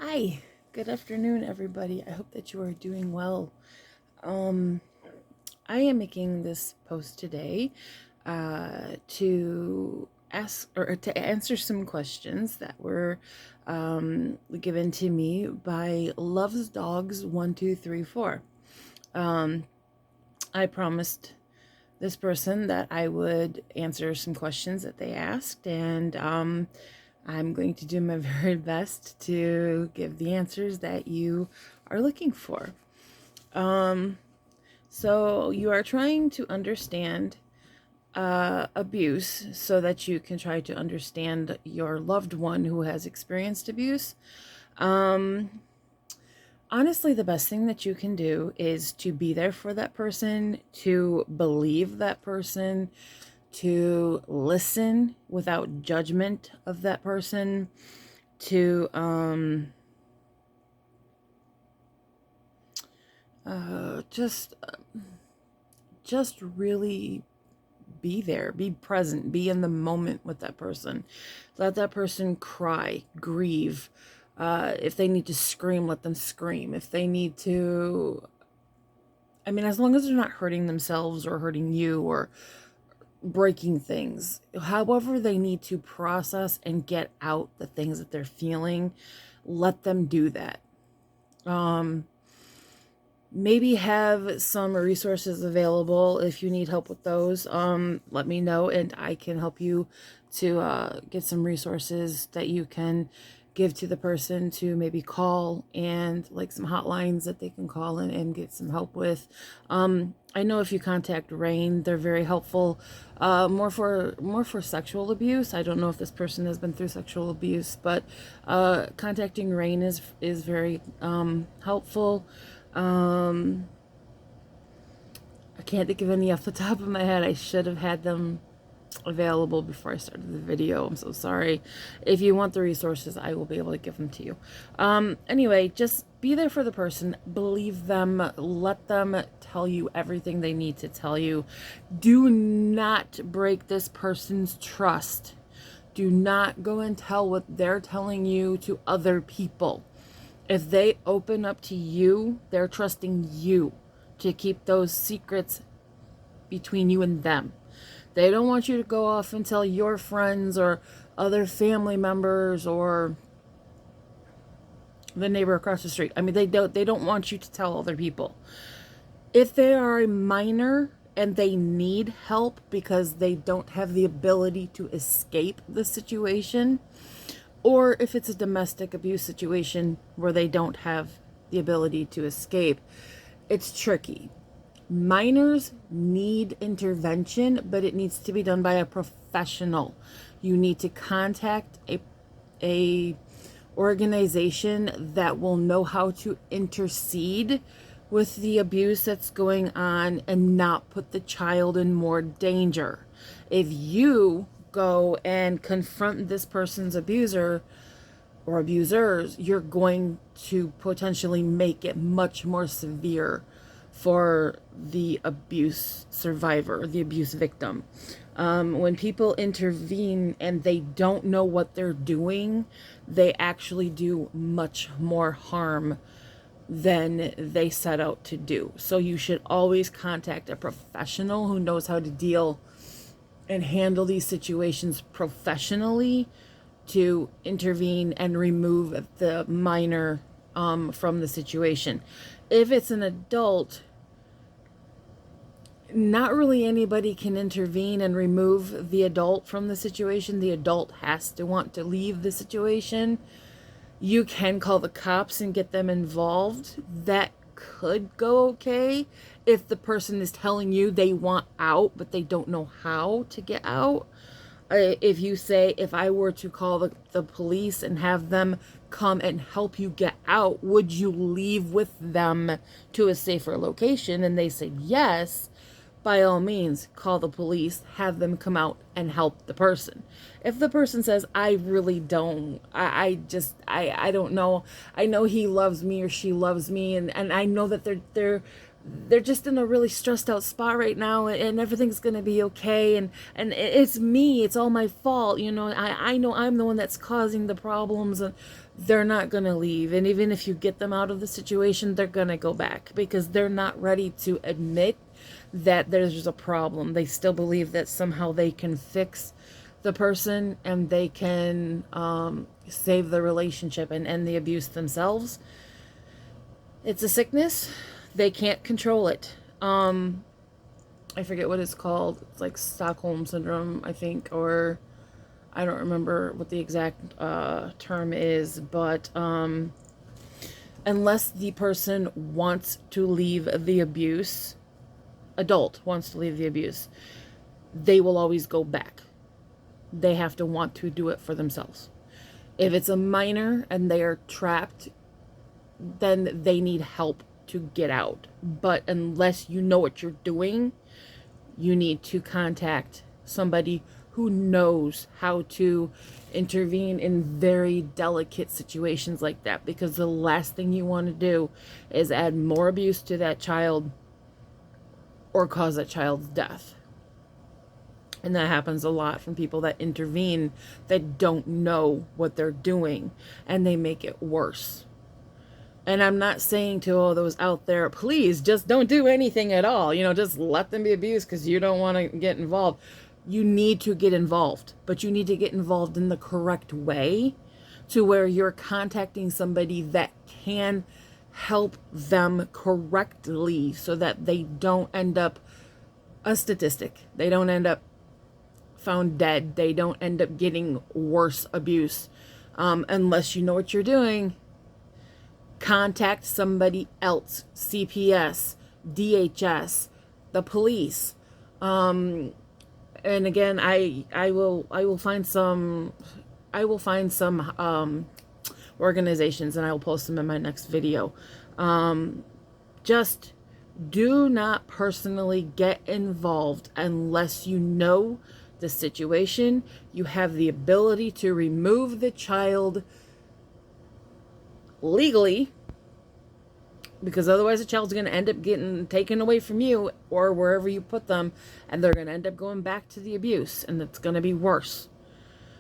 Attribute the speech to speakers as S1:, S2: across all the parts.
S1: Hi, good afternoon, everybody. I hope that you are doing well. Um, I am making this post today to ask or to answer some questions that were given to me by LovesDogs1234. I promised this person that I would answer some questions that they asked, and I'm going to do my very best to give the answers that you are looking for. So you are trying to understand abuse so that you can try to understand your loved one who has experienced abuse. Honestly, the best thing that you can do is to be there for that person, to believe that person, to listen without judgment of that person, to just really be there, be present, be in the moment with that person. Let that person cry, grieve. If they need to scream, let them scream. If they need to, I mean, as long as they're not hurting themselves or hurting you or breaking things, however they need to process and get out the things that they're feeling, let them do that. Maybe have some resources available. If you need help with those, let me know and I can help you to get some resources that you can give to the person to maybe call, and like some hotlines that they can call in and get some help with. I know if you contact RAINN, they're very helpful. More for sexual abuse. I don't know if this person has been through sexual abuse, but contacting RAINN is very helpful. I can't think of any off the top of my head. I should have had them available before I started the video. I'm so sorry. If you want the resources, I will be able to give them to you. Anyway, just be there for the person. Believe them. Let them tell you everything they need to tell you. Do not break this person's trust. Do not go and tell what they're telling you to other people. If they open up to you, they're trusting you to keep those secrets between you and them. They don't want you to go off and tell your friends or other family members or the neighbor across the street. I mean, they don't want you to tell other people. If they are a minor and they need help because they don't have the ability to escape the situation, or if it's a domestic abuse situation where they don't have the ability to escape, it's tricky. Minors need intervention, but it needs to be done by a professional. You need to contact a organization that will know how to intercede with the abuse that's going on and not put the child in more danger. If you go and confront this person's abuser or abusers, you're going to potentially make it much more severe for the abuse survivor, the abuse victim. When people intervene and they don't know what they're doing, they actually do much more harm than they set out to do. So you should always contact a professional who knows how to deal and handle these situations professionally to intervene and remove the minor from the situation. If it's an adult, not really anybody can intervene and remove the adult from the situation. The adult has to want to leave the situation. You can call the cops and get them involved. That could go okay if the person is telling you they want out, but they don't know how to get out. If you say, if I were to call the police and have them come and help you get out, would you leave with them to a safer location? And they say yes, by all means, call the police, have them come out and help the person. If the person says, I really don't, I don't know, I know he loves me or she loves me, and I know that they're just in a really stressed out spot right now, and everything's gonna be okay, and it's me, it's all my fault, you know, I know I'm the one that's causing the problems, and they're not gonna leave. And even if you get them out of the situation, they're gonna go back because they're not ready to admit that there's a problem. They still believe that somehow they can fix the person, and they can save the relationship and end the abuse themselves. It's a sickness. They can't control it. I forget what it's called. It's like Stockholm syndrome, I think, or I don't remember what the exact term is, but unless the person wants to leave the abuse, adult wants to leave the abuse, they will always go back. They have to want to do it for themselves. If it's a minor and they are trapped, then they need help to get out. But unless you know what you're doing, you need to contact somebody who knows how to intervene in very delicate situations like that, because the last thing you want to do is add more abuse to that child or cause that child's death. And that happens a lot from people that intervene that don't know what they're doing, and they make it worse. And I'm not saying to all those out there, please just don't do anything at all. You know, just let them be abused because you don't want to get involved. You need to get involved, but you need to get involved in the correct way, to where you're contacting somebody that can help them correctly so that they don't end up a statistic. They don't end up found dead. They don't end up getting worse abuse. Unless you know what you're doing, contact somebody else. CPS, DHS, the police. And again, I will find some organizations, and I will post them in my next video. Just do not personally get involved unless you know the situation. You have the ability to remove the child legally, because otherwise the child's going to end up getting taken away from you or wherever you put them, and they're going to end up going back to the abuse, and it's going to be worse.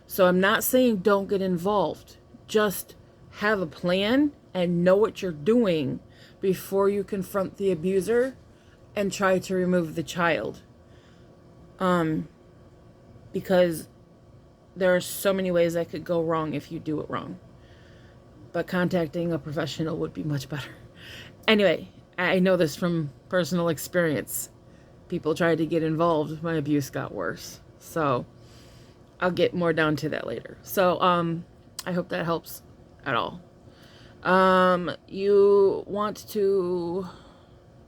S1: So I'm not saying don't get involved. Just have a plan and know what you're doing before you confront the abuser and try to remove the child. Because there are so many ways that could go wrong if you do it wrong. But contacting a professional would be much better. Anyway, I know this from personal experience. People tried to get involved. My abuse got worse. So I'll get more down to that later. So I hope that helps at all. You want to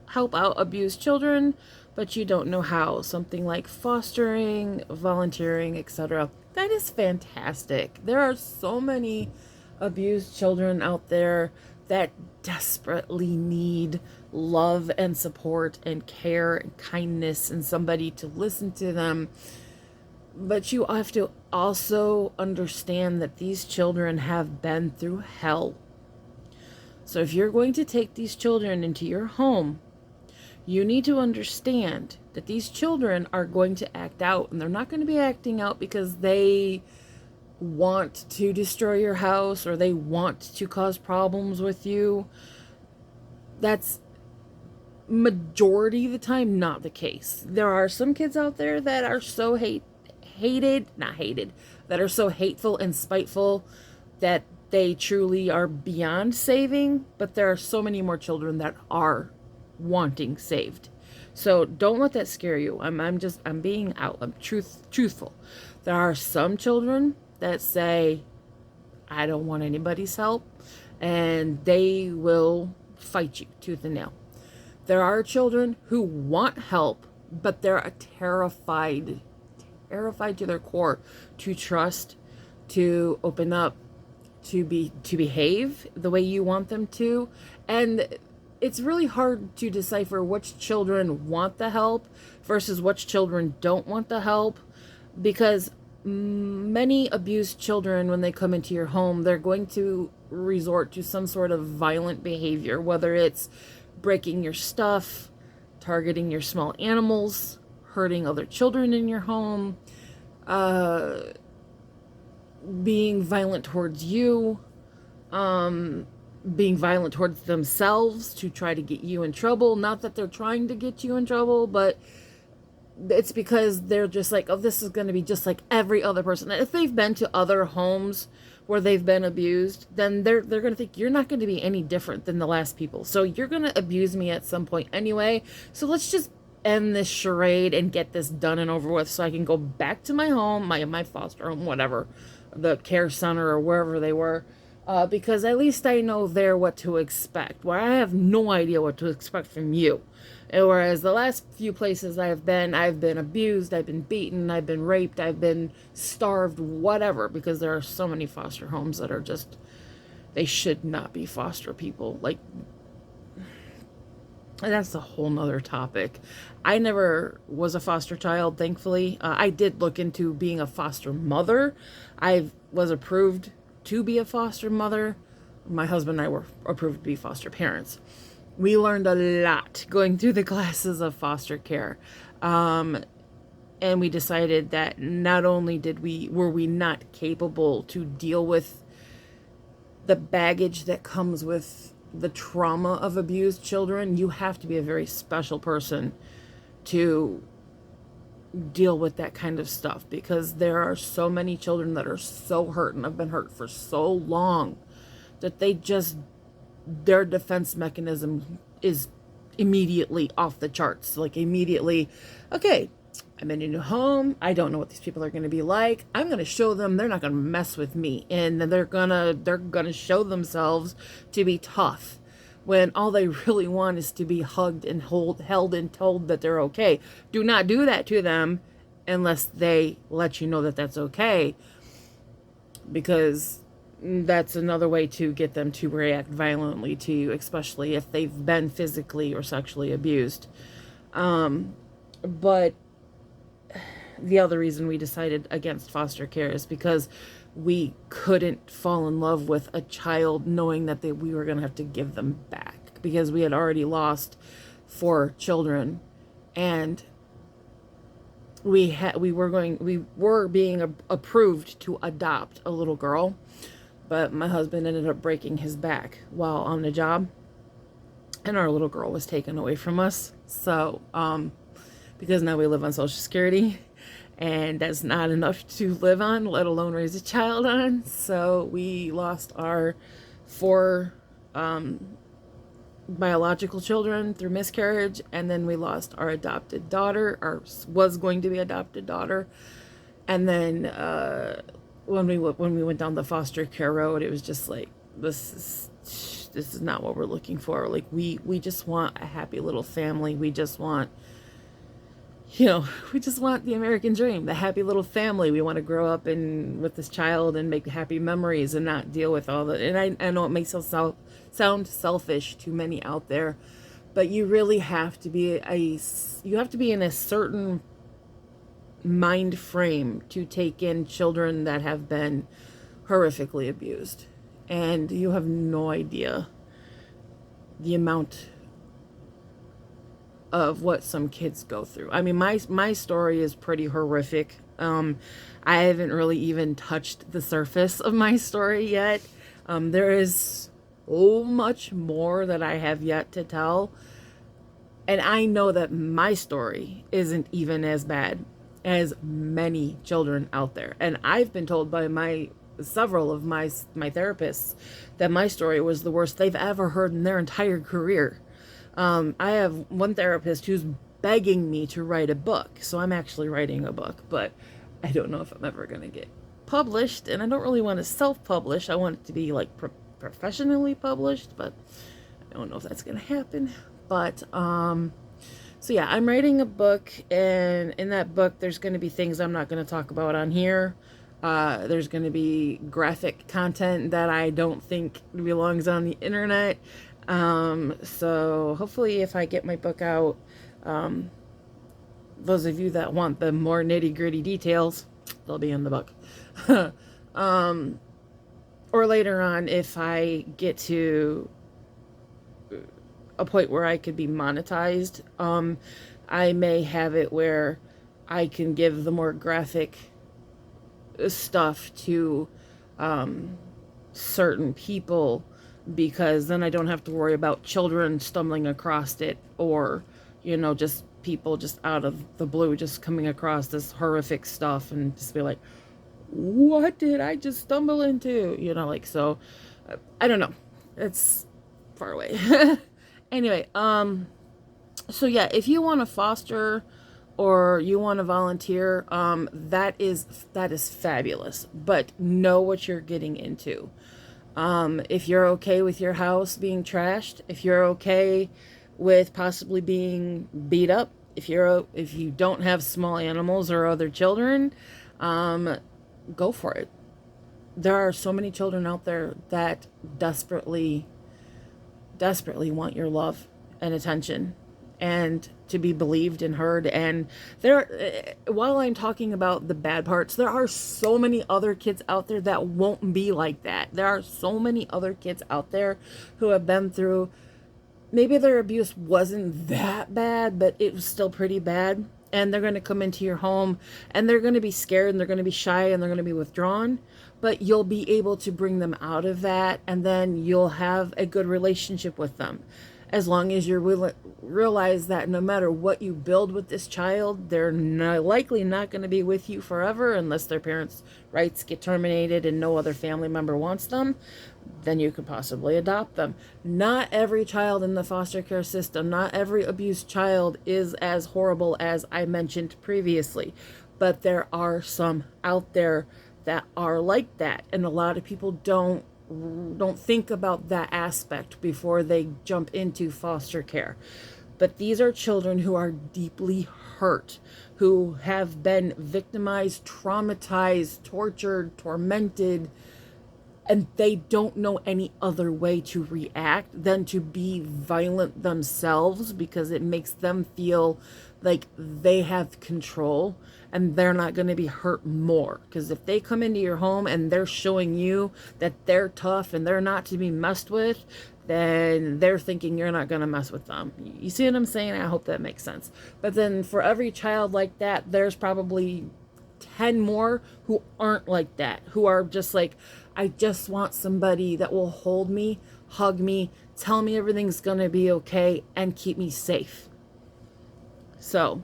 S1: help out abused children, but you don't know how. Something like fostering, volunteering, etc. That is fantastic. There are so many abused children out there that desperately need love and support and care and kindness and somebody to listen to them. But you have to also understand that these children have been through hell. So if you're going to take these children into your home, you need to understand that these children are going to act out, and they're not going to be acting out because they want to destroy your house or they want to cause problems with you. That's majority of the time not the case. There are some kids out there that are so that are so hateful and spiteful that they truly are beyond saving, but there are so many more children that are wanting saved. So don't let that scare you. I'm being out. I'm truthful. There are some children that say, I don't want anybody's help, and they will fight you tooth and nail. There are children who want help, but they're terrified to their core to trust, to open up, to behave the way you want them to. And it's really hard to decipher which children want the help versus which children don't want the help, because many abused children, when they come into your home, they're going to resort to some sort of violent behavior, whether it's breaking your stuff, targeting your small animals, hurting other children in your home, being violent towards you, being violent towards themselves to try to get you in trouble. Not that they're trying to get you in trouble, but it's because they're just like, oh, this is going to be just like every other person. If they've been to other homes where they've been abused, then they're going to think you're not going to be any different than the last people. So you're going to abuse me at some point anyway. So let's just end this charade and get this done and over with so I can go back to my home, my foster home, whatever, the care center or wherever they were. Because at least I know there what to expect. Where I have no idea what to expect from you. And whereas the last few places I've been abused, I've been beaten, I've been raped, I've been starved, whatever. Because there are so many foster homes that are just, they should not be foster people. Like, and that's a whole nother topic. I never was a foster child, thankfully. I did look into being a foster mother. I was approved to be a foster mother. My husband and I were approved to be foster parents. We learned a lot going through the classes of foster care. And we decided that not only were we not capable to deal with the baggage that comes with the trauma of abused children, you have to be a very special person to deal with that kind of stuff, because there are so many children that are so hurt and have been hurt for so long that their defense mechanism is immediately off the charts. Like, immediately, okay, I'm in a new home, I don't know what these people are going to be like, I'm going to show them they're not going to mess with me, and they're gonna show themselves to be tough, when all they really want is to be hugged and held and told that they're okay. Do not do that to them unless they let you know that that's okay, because that's another way to get them to react violently to you, especially if they've been physically or sexually abused. But the other reason we decided against foster care is because we couldn't fall in love with a child knowing that we were going to have to give them back, because we had already lost 4 children, and we were being approved to adopt a little girl, but my husband ended up breaking his back while on the job, and our little girl was taken away from us. So because now we live on Social Security, and that's not enough to live on, let alone raise a child on. So we lost our 4 biological children through miscarriage, and then we lost our adopted daughter, was going to be adopted daughter. And then when we went down the foster care road, it was just like, this is not what we're looking for. Like, we just want a happy little family. We just want, we just want the American dream, the happy little family. We want to grow up with this child and make happy memories and not deal with all the, and I know it makes us sound selfish to many out there, but you really have to be in a certain mind frame to take in children that have been horrifically abused. And you have no idea the amount of what some kids go through. I mean, my story is pretty horrific. I haven't really even touched the surface of my story yet. There is so much more that I have yet to tell. And I know that my story isn't even as bad as many children out there. And I've been told by several of my therapists that my story was the worst they've ever heard in their entire career. I have one therapist who's begging me to write a book. So I'm actually writing a book, but I don't know if I'm ever going to get published, and I don't really want to self-publish. I want it to be like professionally published, but I don't know if that's going to happen. But so yeah, I'm writing a book, and in that book there's going to be things I'm not going to talk about on here. There's going to be graphic content that I don't think belongs on the internet. So hopefully if I get my book out, those of you that want the more nitty-gritty details, they'll be in the book. Or later on, if I get to a point where I could be monetized. I may have it where I can give the more graphic stuff to certain people, because then I don't have to worry about children stumbling across it, or, just people just out of the blue just coming across this horrific stuff and just be like, what did I just stumble into? So I don't know. It's far away. Anyway, so yeah, if you want to foster or you want to volunteer, that is fabulous. But know what you're getting into. If you're okay with your house being trashed, if you're okay with possibly being beat up, if you don't have small animals or other children, go for it. There are so many children out there that desperately want your love and attention, and to be believed and heard. And while I'm talking about the bad parts, there are so many other kids out there that won't be like that. There are so many other kids out there who have been through, maybe their abuse wasn't that bad, but it was still pretty bad. And they're going to come into your home and they're going to be scared and they're going to be shy and they're going to be withdrawn, but you'll be able to bring them out of that, and then you'll have a good relationship with them. As long as you realize that no matter what you build with this child, they're likely not going to be with you forever unless their parents' rights get terminated and no other family member wants them. Then you could possibly adopt them. Not every child in the foster care system, not every abused child is as horrible as I mentioned previously, but there are some out there that are like that, and a lot of people don't think about that aspect before they jump into foster care. But these are children who are deeply hurt, who have been victimized, traumatized, tortured, tormented, and they don't know any other way to react than to be violent themselves, because it makes them feel like they have control and they're not going to be hurt more. Because if they come into your home and they're showing you that they're tough and they're not to be messed with, then they're thinking you're not going to mess with them. You see what I'm saying? I hope that makes sense. But then for every child like that, there's probably 10 more who aren't like that, who are just like, I just want somebody that will hold me, hug me, tell me everything's going to be okay, and keep me safe. So,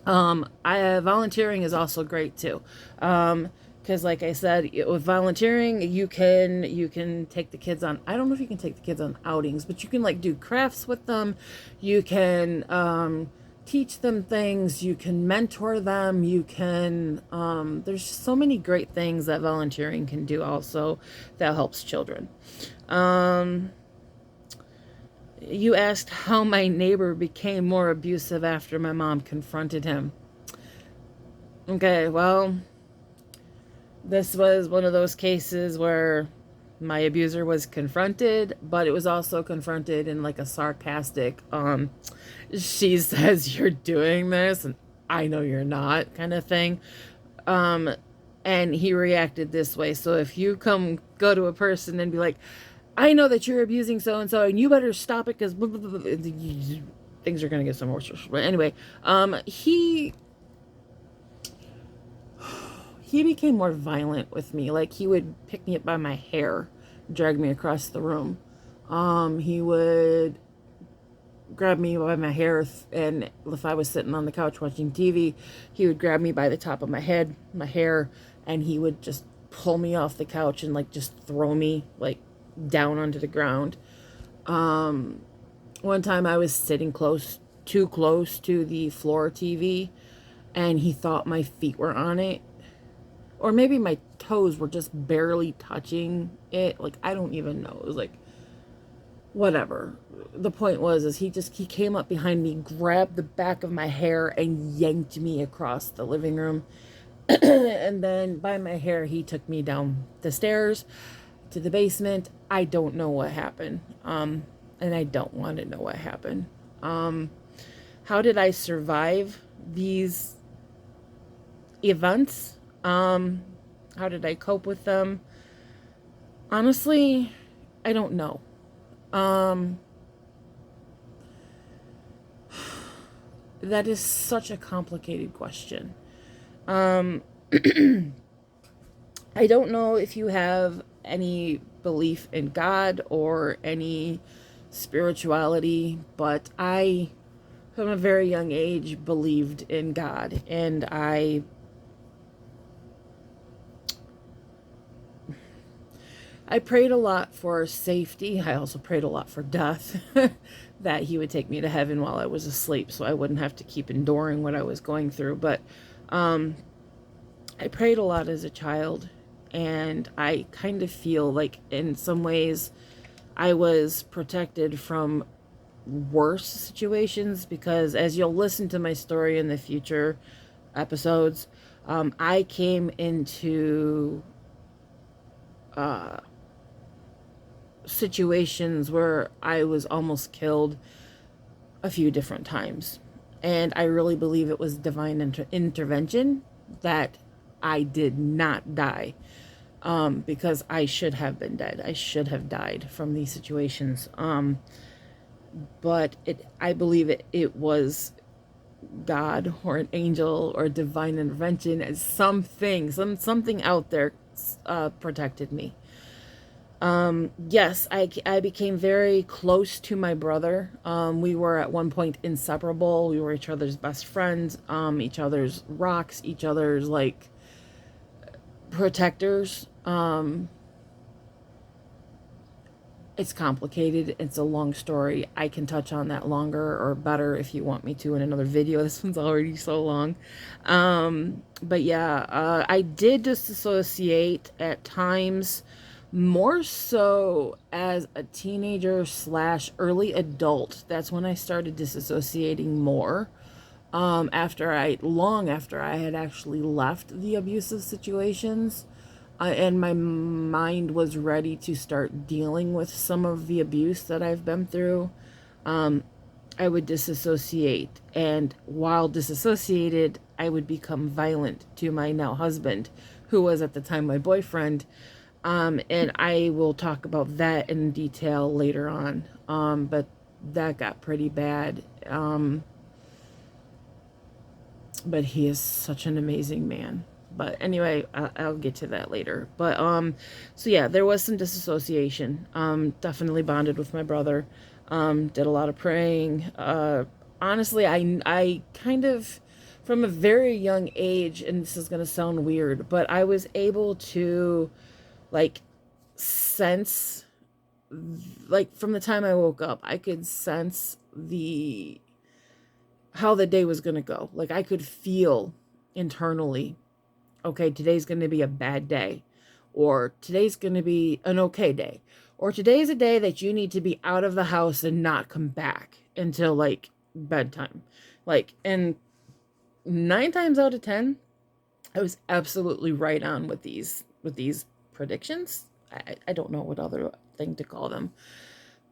S1: volunteering is also great too. Because like I said, with volunteering, you can take the kids on, I don't know if you can take the kids on outings, but you can like do crafts with them. You can, teach them things, you can mentor them, you can, there's so many great things that volunteering can do also that helps children. You asked how my neighbor became more abusive after my mom confronted him. Okay, well, this was one of those cases where my abuser was confronted, but it was also confronted in like a sarcastic, she says you're doing this and I know you're not kind of thing. And he reacted this way. So if you go to a person and be like, I know that you're abusing so-and-so and you better stop it because things are going to get some more stressful. But anyway, he became more violent with me. Like, he would pick me up by my hair, drag me across the room. He would grab me by my hair, and if I was sitting on the couch watching TV, he would grab me by the top of my head, my hair, and he would just pull me off the couch and like just throw me like down onto the ground. One time I was sitting too close to the floor TV, and he thought my feet were on it, or maybe my toes were just barely touching it. Like, I don't even know. It was like, whatever. The point was, he came up behind me, grabbed the back of my hair, and yanked me across the living room. And then by my hair, he took me down the stairs to the basement. I don't know what happened. And I don't want to know what happened. How did I survive these events? How did I cope with them? Honestly, I don't know. That is such a complicated question. I don't know if you have any belief in God or any spirituality, but I, from a very young age, believed in God, and I prayed a lot for safety. I also prayed a lot for death, that he would take me to heaven while I was asleep so I wouldn't have to keep enduring what I was going through. But I prayed a lot as a child, and I kind of feel like in some ways I was protected from worse situations because, as you'll listen to my story in the future episodes, I came into situations where I was almost killed a few different times. And I really believe it was divine intervention that I did not die, because I should have been dead. I should have died from these situations. But I believe it was God or an angel or divine intervention as something out there protected me. Yes, I became very close to my brother. We were at one point inseparable. We were each other's best friends, each other's rocks, each other's like protectors. It's complicated. It's a long story. I can touch on that longer or better if you want me to in another video. This one's already so long. But yeah, I did disassociate at times, more so as a teenager slash early adult. That's when I started disassociating more. Long after I had actually left the abusive situations, and my mind was ready to start dealing with some of the abuse that I've been through, I would disassociate. And while disassociated, I would become violent to my now husband, who was at the time my boyfriend. And I will talk about that in detail later on. But that got pretty bad. But he is such an amazing man. But anyway, I'll get to that later. But so yeah, there was some disassociation. Definitely bonded with my brother. Did a lot of praying. Honestly, I kind of, from a very young age, and this is gonna sound weird, but I was able to like sense, like from the time I woke up, I could sense the how the day was going to go. Like I could feel internally, okay, today's going to be a bad day, or today's going to be an okay day, or today's a day that you need to be out of the house and not come back until like bedtime. Like, and 9 times out of 10, I was absolutely right on with these predictions. I don't know what other thing to call them.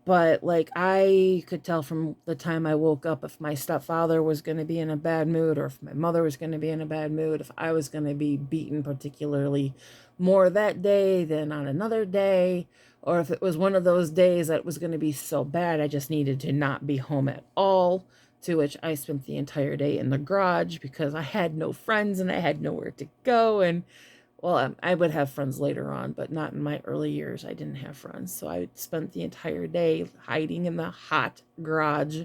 S1: But like I could tell from the time I woke up if my stepfather was going to be in a bad mood, or if my mother was going to be in a bad mood, if I was going to be beaten particularly more that day than on another day, or if it was one of those days that was going to be so bad I just needed to not be home at all, to which I spent the entire day in the garage because I had no friends and I had nowhere to go. And well, I would have friends later on, but not in my early years. I didn't have friends. So I spent the entire day hiding in the hot garage,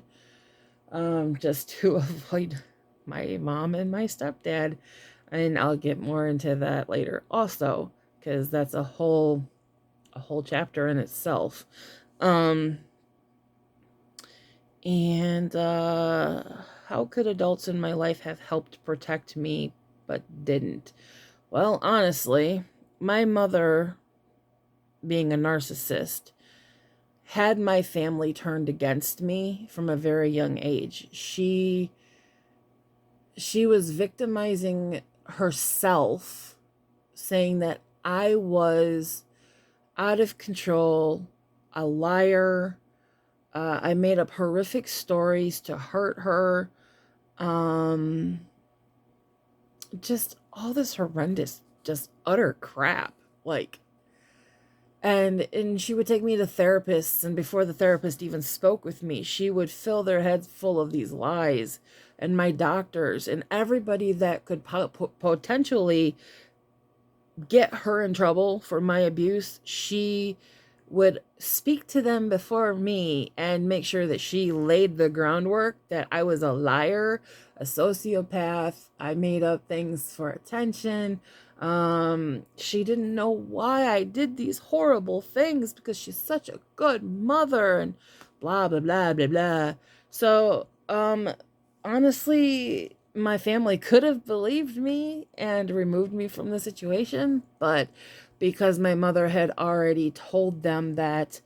S1: just to avoid my mom and my stepdad. And I'll get more into that later also, because that's a whole chapter in itself. Um, and how could adults in my life have helped protect me but didn't? Well, honestly, my mother, being a narcissist, had my family turned against me from a very young age. She was victimizing herself, saying that I was out of control, a liar. I made up horrific stories to hurt her. Um, just all this horrendous, just utter crap. Like, And she would take me to therapists, and before the therapist even spoke with me, she would fill their heads full of these lies. And my doctors and everybody that could potentially get her in trouble for my abuse, she would speak to them before me and make sure that she laid the groundwork that I was a liar, a sociopath. I made up things for attention. She didn't know why I did these horrible things because she's such a good mother and blah, blah, blah, blah, blah. So, honestly, my family could have believed me and removed me from the situation, but because my mother had already told them that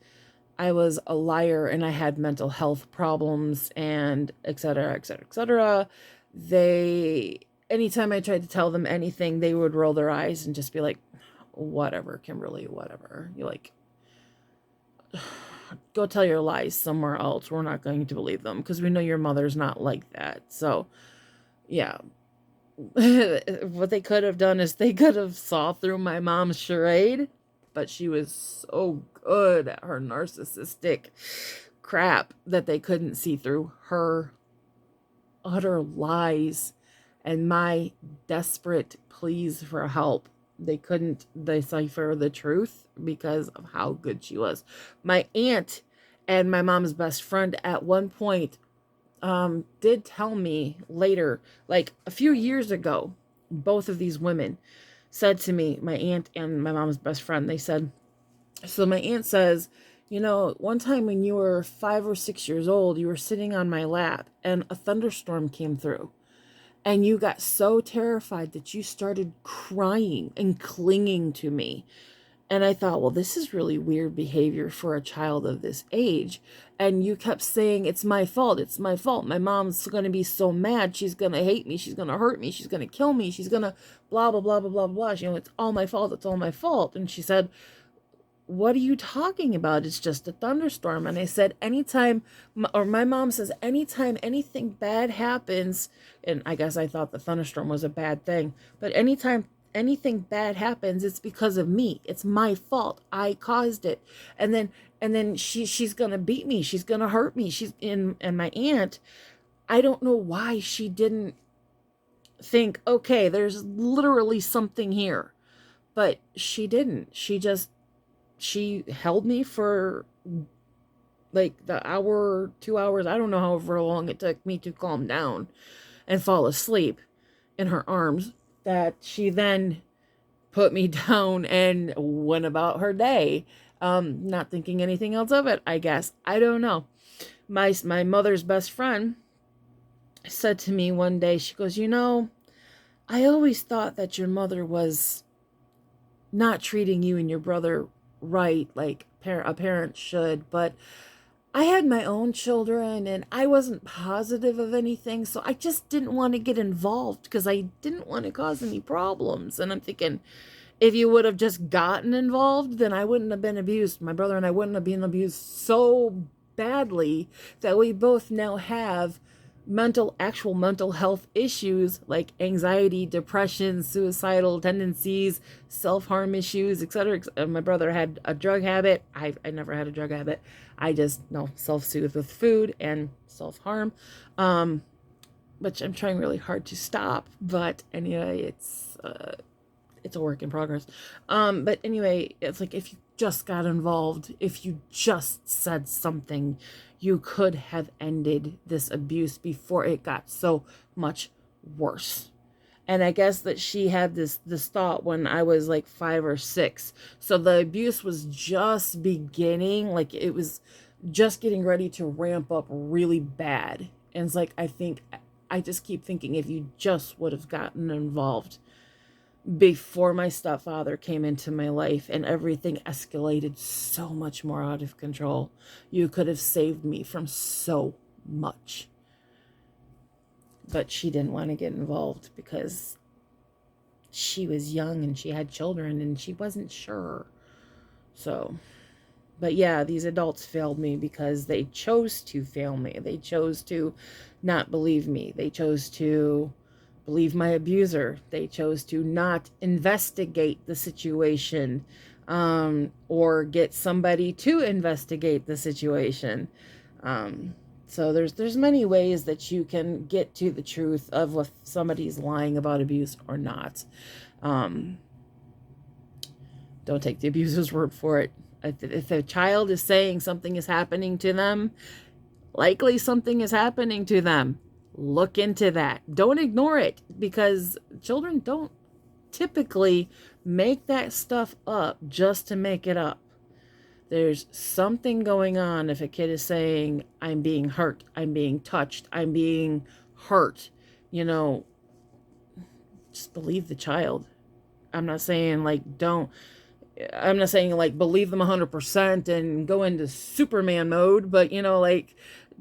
S1: I was a liar and I had mental health problems and et cetera, et cetera, et cetera, they, anytime I tried to tell them anything, they would roll their eyes and just be like, whatever, Kimberly, whatever. You're like, go tell your lies somewhere else. We're not going to believe them because we know your mother's not like that. So, yeah. What they could have done is they could have saw through my mom's charade, but she was so good at her narcissistic crap that they couldn't see through her utter lies and my desperate pleas for help. They couldn't decipher the truth because of how good she was. My aunt and my mom's best friend at one point did tell me later, like a few years ago, both of these women said to me, my aunt and my mom's best friend, they said, so my aunt says, you know, one time when you were 5 or 6 years old, you were sitting on my lap and a thunderstorm came through. And you got so terrified that you started crying and clinging to me. And I thought, well, this is really weird behavior for a child of this age. And you kept saying, it's my fault. It's my fault. My mom's going to be so mad. She's going to hate me. She's going to hurt me. She's going to kill me. She's going to blah, blah, blah, blah, blah, blah. You know, it's all my fault. It's all my fault. And she said, what are you talking about? It's just a thunderstorm. And I said, anytime, or my mom says, anytime anything bad happens, and I guess I thought the thunderstorm was a bad thing, but anytime anything bad happens, it's because of me. It's my fault. I caused it. And then she's gonna beat me. She's gonna hurt me. And my aunt, I don't know why she didn't think, okay, there's literally something here. But she didn't. She held me for like the hour, 2 hours, I don't know however long it took me to calm down and fall asleep in her arms, that she then put me down and went about her day, not thinking anything else of it, I guess. I don't know. My mother's best friend said to me one day, she goes, you know, I always thought that your mother was not treating you and your brother right, like a parent should, but I had my own children and I wasn't positive of anything, so I just didn't want to get involved because I didn't want to cause any problems. And I'm thinking, if you would have just gotten involved, then I wouldn't have been abused. My brother and I wouldn't have been abused so badly that we both now have actual mental health issues like anxiety, depression, suicidal tendencies, self-harm issues, etc. My brother had a drug habit. I never had a drug habit. I just self-soothe with food and self-harm, which I'm trying really hard to stop. But anyway, it's a work in progress. But anyway, it's like if you just got involved, if you just said something, you could have ended this abuse before it got so much worse. And I guess that she had this thought when I was like 5 or 6. So the abuse was just beginning, like it was just getting ready to ramp up really bad. And it's like, I just keep thinking, if you just would have gotten involved before my stepfather came into my life and everything escalated so much more out of control, you could have saved me from so much. But she didn't want to get involved because she was young and she had children and she wasn't sure. So, but yeah, these adults failed me because they chose to fail me. They chose to not believe me. They chose to believe my abuser. They chose to not investigate the situation. or get somebody to investigate the situation. So there's many ways that you can get to the truth of if somebody's lying about abuse or not. Don't take the abuser's word for it. If a child is saying something is happening to them, likely something is happening to them. Look into that. Don't ignore it, because children don't typically make that stuff up just to make it up. There's something going on if a kid is saying, I'm being hurt, I'm being touched, I'm being hurt. You know, just believe the child. I'm not saying like believe them 100% and go into Superman mode, but you know, like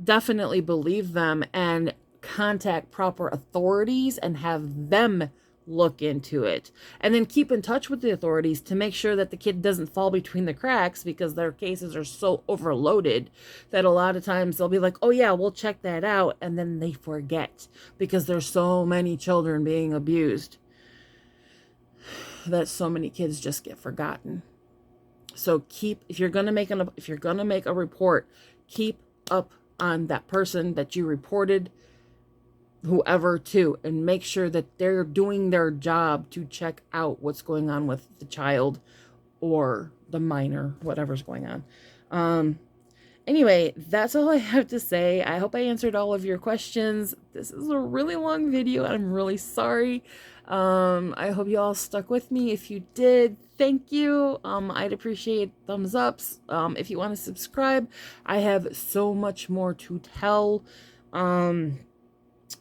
S1: definitely believe them and contact proper authorities and have them look into it. And then keep in touch with the authorities to make sure that the kid doesn't fall between the cracks, because their cases are so overloaded that a lot of times they'll be like, oh yeah, we'll check that out. And then they forget because there's so many children being abused that so many kids just get forgotten. So if you're gonna make a report, keep up on that person that you reported, whoever, to, and make sure that they're doing their job to check out what's going on with the child or the minor, whatever's going on. Anyway, that's all I have to say. I hope I answered all of your questions. This is a really long video, and I'm really sorry. I hope you all stuck with me. If you did, thank you. I'd appreciate thumbs ups. If you want to subscribe, I have so much more to tell.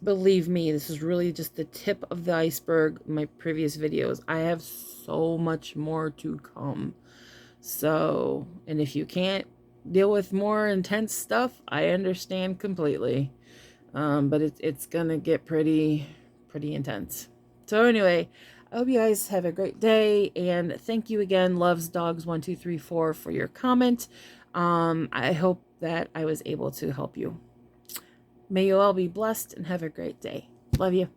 S1: Believe me, this is really just the tip of the iceberg. My previous videos, I have so much more to come. So, and if you can't deal with more intense stuff, I understand completely. But it's gonna get pretty intense. So anyway, I hope you guys have a great day, and thank you again, LovesDogs1234, for your comment. I hope that I was able to help you. May you all be blessed and have a great day. Love you.